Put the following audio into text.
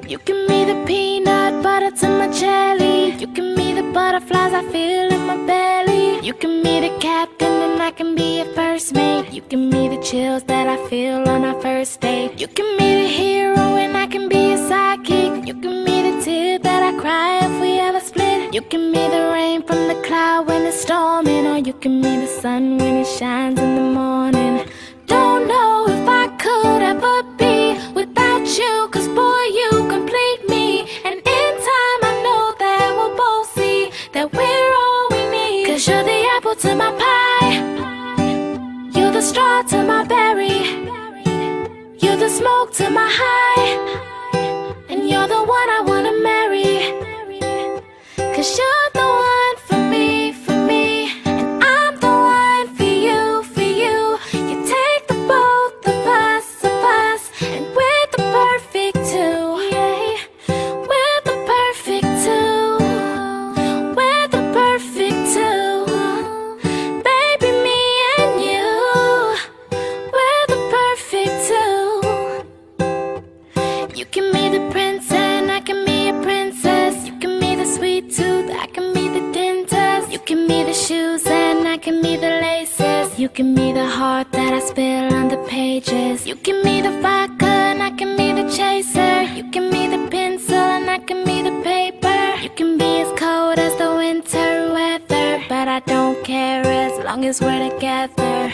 You give me the peanut butter to my jelly. You give me the butterflies I feel in my belly. You give me the captain and I can be your first mate. You give me the chills that I feel on our first date. You give me the hero and I can be your sidekick. You give me the tear that I cry if we ever split. You give me the rain from the cloud when it's storming, or you give me the sun when it shines in the morning. Don't know if I could ever be without you, 'cause boy, you complete me. And in time I know that we'll both see that we're all we need. 'Cause you're the apple to my pie, you're the straw to my berry, you're the smoke to my high, and you're the one I wanna marry. 'Cause you're the one for me, and I'm the one for you, for you. You take the both of us, and we're the perfect two. Yeah, we're the perfect two. We're the perfect two. Baby, me and you, we're the perfect two. You give me the prince and I can be a princess. You give me the sweet tooth, I can be the dentist. You give me the shoes and I can be the laces. You give me the heart that I spill on the pages. You give me the vodka and I can be the chaser. You give me the pencil and I can be the paper. You can be as cold as the winter weather, but I don't care as long as we're together.